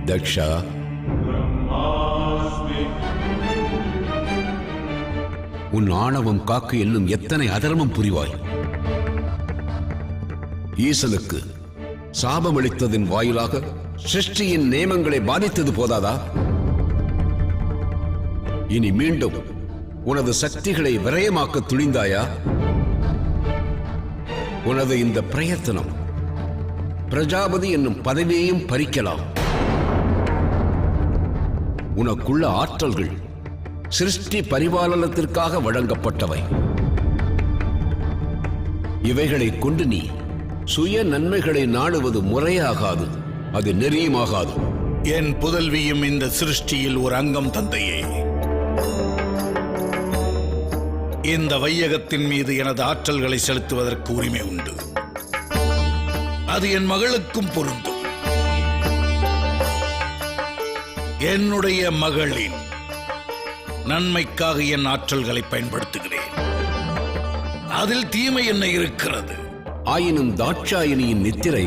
தக்ஷா, உன் ஆணவம் காக்க இன்னும் எத்தனை அதர்மம் புரிவாய்? ஈசனுக்கு சாபமளித்ததின் வாயிலாக சிருஷ்டியின் நியமங்களை பாதித்தது போதாதா? இனி மீண்டும் உனது சக்திகளை விரயமாக்க துணிந்தாயா? உனது இந்த பிரயத்தனம் பிரஜாபதி என்னும் பதவியையும் பறிக்கலாம். உனக்குள்ள ஆற்றல்கள் சிருஷ்டி பரிபாலனத்திற்காக வழங்கப்பட்டவை. இவைகளை கொண்டு நீ சுய நன்மைகளை நாடுவது முறையாகாது, அது நெறியுமாகாது. என் புதல்வியும் இந்த சிருஷ்டியில் ஒரு அங்கம் தந்தையே. இந்த வையகத்தின் மீது எனது ஆற்றல்களை செலுத்துவதற்கு உரிமை உண்டு. அது என் மகளுக்கும் பொருந்தும். என்னுடைய மகளின் நன்மைக்காக என் ஆற்றல்களை பயன்படுத்துகிறேன். அதில் தீமை என்ன இருக்கிறது? ஆயினும் தாட்சாயினியின் நித்திரை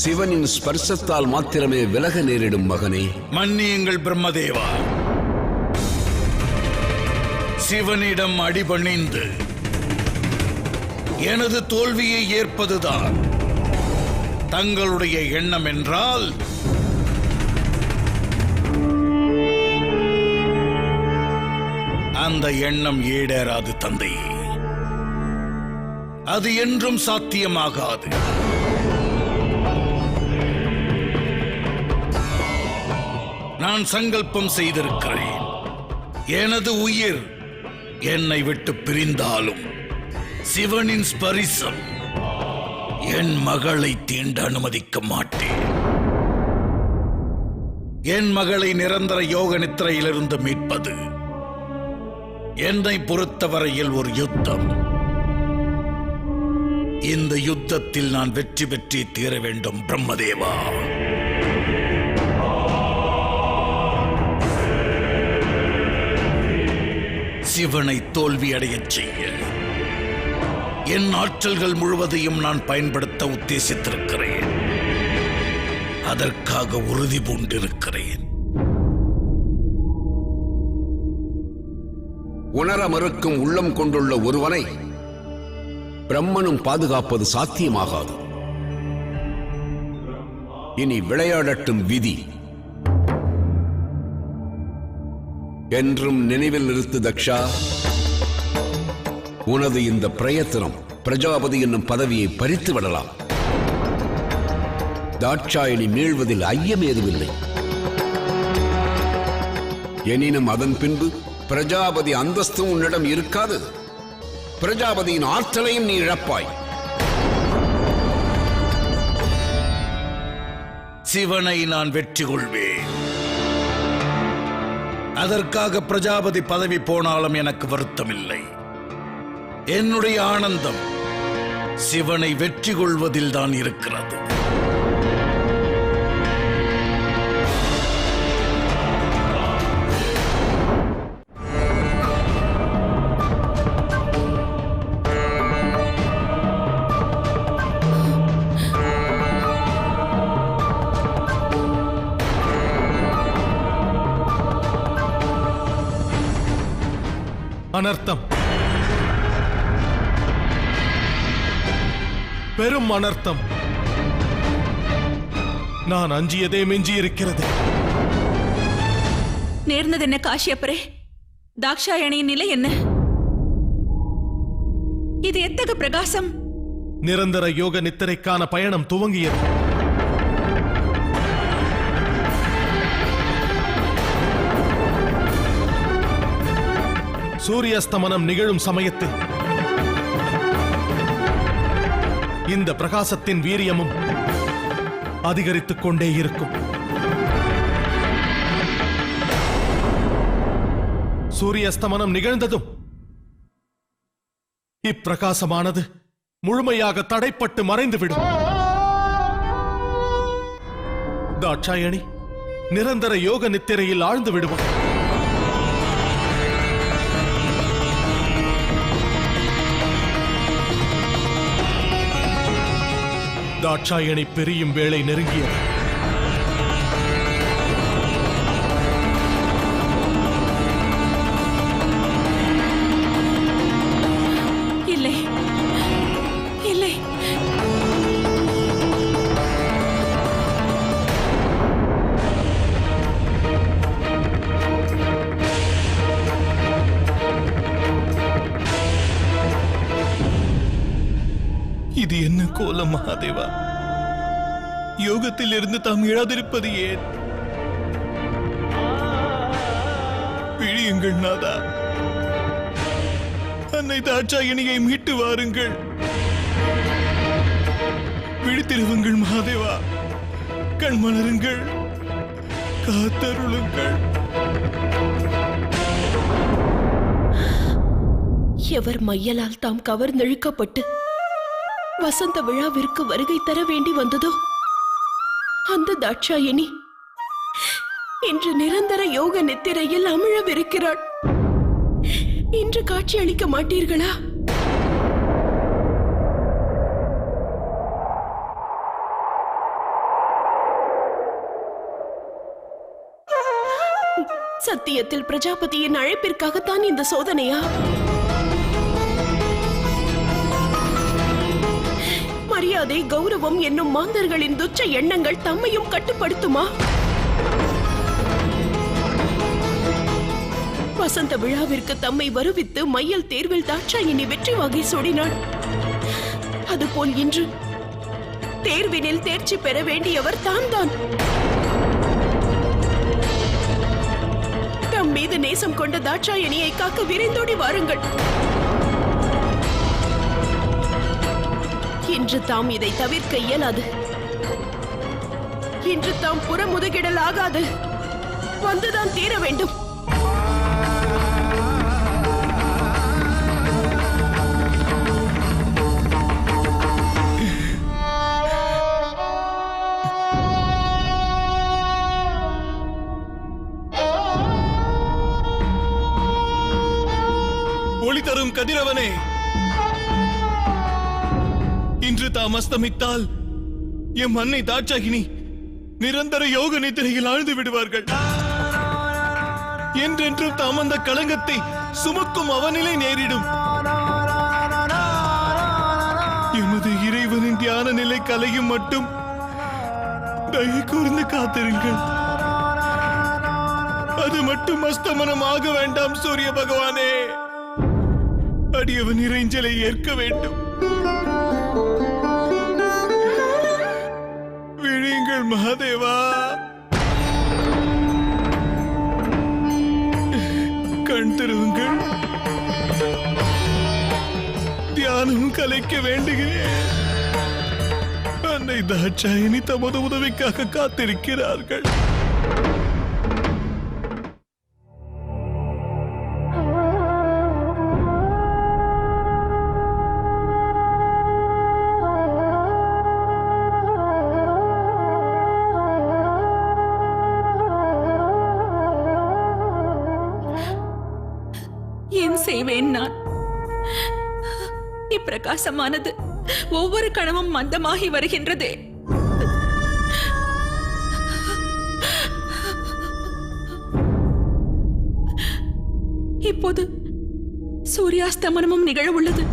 சிவனின் ஸ்பர்சத்தால் மாத்திரமே விலக நேரிடும் மகனே. மன்னியுங்கள் பிரம்மதேவா. சிவனிடம் அடிபணிந்து எனது தோல்வியை ஏற்பதுதான் தங்களுடைய எண்ணம் என்றால் அந்த எண்ணம் ஈடேறாது தந்தையே. அது என்றும் சாத்தியமாகாது. நான் சங்கல்பம் செய்திருக்கிறேன். எனது உயிர் என்னை விட்டு பிரிந்தாலும் சிவனின் ஸ்பரிசம் என் மகளை தீண்ட அனுமதிக்க மாட்டேன். என் மகளை நிரந்தர யோக நித்திரையிலிருந்து மீட்பது என்னை பொறுத்தவரையில் ஒரு யுத்தம். இந்த யுத்தத்தில் நான் வெற்றி பெற்றே தீர வேண்டும் பிரம்மதேவா. சிவனை தோல்வியடையச் செய்ய என் ஆற்றல்கள் முழுவதையும் நான் பயன்படுத்த உத்தேசித்திருக்கிறேன். அதற்காக உறுதி பூண்டிருக்கிறேன். உணர மறுக்கும் உள்ளம் கொண்டுள்ள ஒருவனை பிரம்மனும் பாதுகாப்பது சாத்தியமாகாது. இனி விளையாடட்டும் விதி. என்றும் நினைவில் நிறுத்து தக்ஷா. உனது இந்த பிரயத்தனம் பிரஜாபதி என்னும் பதவியை பறித்து விடலாம். தாட்சாயினி மீள்வதில் ஐயமேதுமில்லை. எனினும் அதன் பின்பு பிரஜாபதி அந்தஸ்து உன்னிடம் இருக்காது. பிரஜாபதியின் ஆற்றலையும் நீ இழப்பாய். சிவனை நான் வெற்றி கொள்வேன். அதற்காக பிரஜாபதி பதவி போனாலும் எனக்கு வருத்தமில்லை. என்னுடைய ஆனந்தம் சிவனை வெற்றி கொள்வதில் தான் இருக்கிறது. அனர்த்தம், பெரும் அனர்த்தம். நான் அஞ்சியதே மிஞ்சியிருக்கிறது. நேர்ந்தது என்ன காஷ்யப்பரே? தாக்ஷாயணியின் நிலை என்ன? இது எத்தகு பிரகாசம்? நிரந்தர யோக நித்திரைக்கான பயணம் துவங்கியது. சூரியஸ்தமனம் நிகழும் சமயத்தில் இந்த பிரகாசத்தின் வீரியமும் அதிகரித்துக் கொண்டே இருக்கும். சூரியஸ்தமனம் நிகழ்ந்ததும் இப்பிரகாசமானது முழுமையாக தடைப்பட்டு மறைந்துவிடும். தாட்சாயணி நிரந்தர யோக நித்திரையில் ஆழ்ந்து விடுவார். தாட்சாயணி பிரியும் வேளை நெருங்கியது. இது என்ன கோலம் மகாதேவா? யோகத்தில் இருந்து தாம் எழாதிருப்பது ஏன்? விழியுங்கள் நாதா, அன்னை தாட்சாயணியை மீட்டு வாருங்கள். விழித்திருவுங்கள் மகாதேவா, கண்மலருங்கள், காத்தருளுங்கள். எவர் மையலால் தாம் கவர்ந்தெழுக்கப்பட்டு வசந்த விழாவிற்கு வருகை தர வேண்டி வந்ததோ அந்த தாட்சாயணி இன்று நிரந்தர யோக நித்திரையில் அமிழவிருக்கிறாள். இன்று காட்சி அளிக்க மாட்டீர்களா? சத்தியத்தில் பிரஜாபதியின் அழைப்பிற்காகத்தான் இந்த சோதனையா? மரியாதை, கௌரவம் என்னும் மாந்தர்களின் துச்ச எண்ணங்கள் தம்மையும் கட்டுப்படுத்துமா? வசந்த விழாவிற்கு தம்மை வருவித்து மையல் தேர்வில் தாட்சாயினி வெற்றி வாகை சூடினாள். அதுபோல் இன்று தேர்வினில் தேர்ச்சி பெற வேண்டியவர் தான். தம் மீது நேசம் கொண்ட தாட்சாயணியை காக்க விரைந்தோடி வாருங்கள். இன்று தாம் இதை தவிர்க்க இயலாது. இன்று தாம் புறமுதுகிடல் ஆகாது. வந்துதான் தீர வேண்டும். ஒளி தரும் கதிரவனே, இன்று தாம் அஸ்தமித்தால் எம் அன்னை தாட்சாகினி நிரந்தர யோக நித்திரையில் ஆழ்ந்து விடுவார்கள். என்றென்றும் தாம் அந்த களங்கத்தை சுமக்கும் அவனிலை நேரிடும். எமது இறைவனின் தியான நிலை கலையும் மட்டும் தயை கூர்ந்து காத்திருங்கள். அது மட்டும் அஸ்தமனம் ஆக வேண்டாம் சூரிய பகவானே. அடியவன் இறைஞ்சலை ஏற்க வேண்டும். விழியுங்கள் மகாதேவா, கண் திறவுங்கள். தியானம் கலைக்க வேண்டுகிறேன். அன்னை தாட்சாயினி தமது உதவிக்காக காத்திருக்கிறார்கள். செய்வேன் நான்? இப்பிரகாசமானது ஒவ்வொரு கணமும் மந்தமாகி வருகின்றதே. இப்போது சூரியாஸ்தமனமும் நிகழ உள்ளது.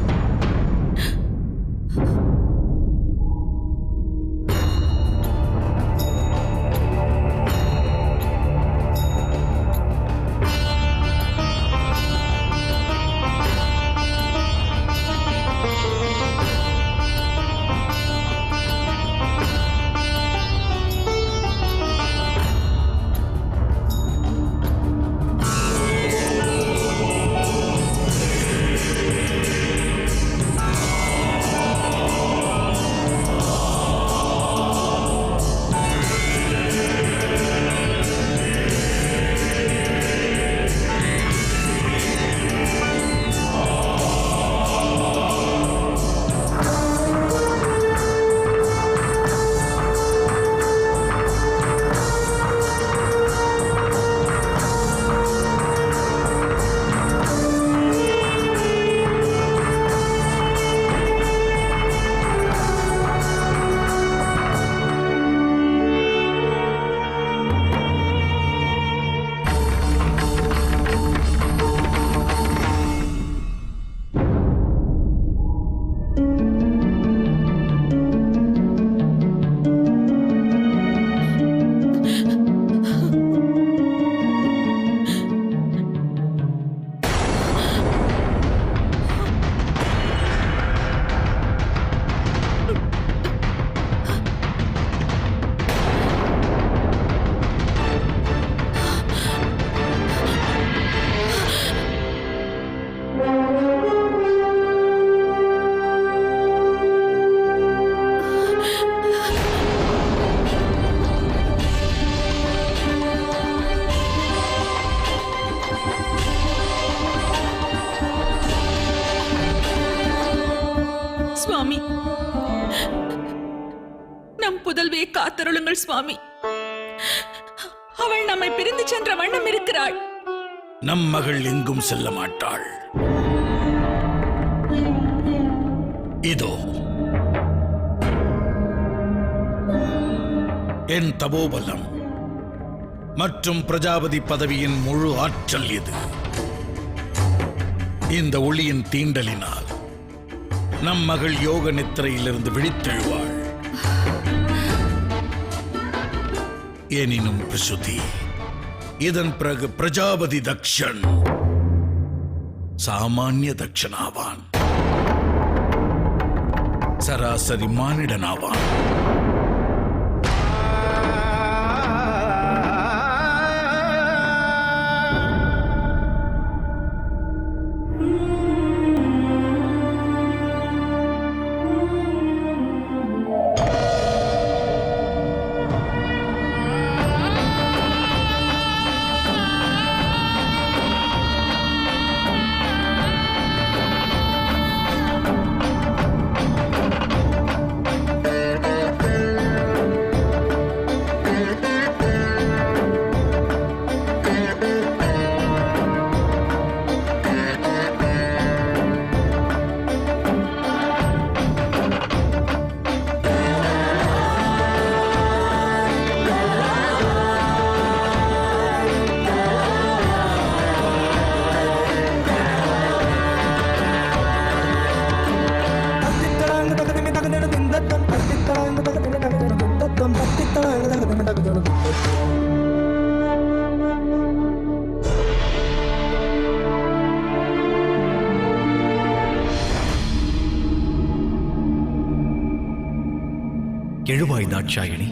சுவாமி, நம் புதல்வியை காத்தருளுங்கள் சுவாமி. அவள் நம்மை பிரிந்து சென்ற வண்ணம் இருக்கிறாள். நம் மகள் எங்கும் செல்ல மாட்டாள். இதோ என் தபோபலம் மற்றும் பிரஜாபதி பதவியின் முழு ஆற்றல் இது. இந்த ஒளியின் தீண்டலினால் நம் மகள் யோக நித்திரையிலிருந்து விழித்தெழுவாள். எனினும் பிரசுதி, இதன் பிறகு பிரஜாபதி தக்ஷன் சாமானிய தக்ஷனாவான், சராசரி மானிடனாவான். எழுவாய் தாட்சாயணி.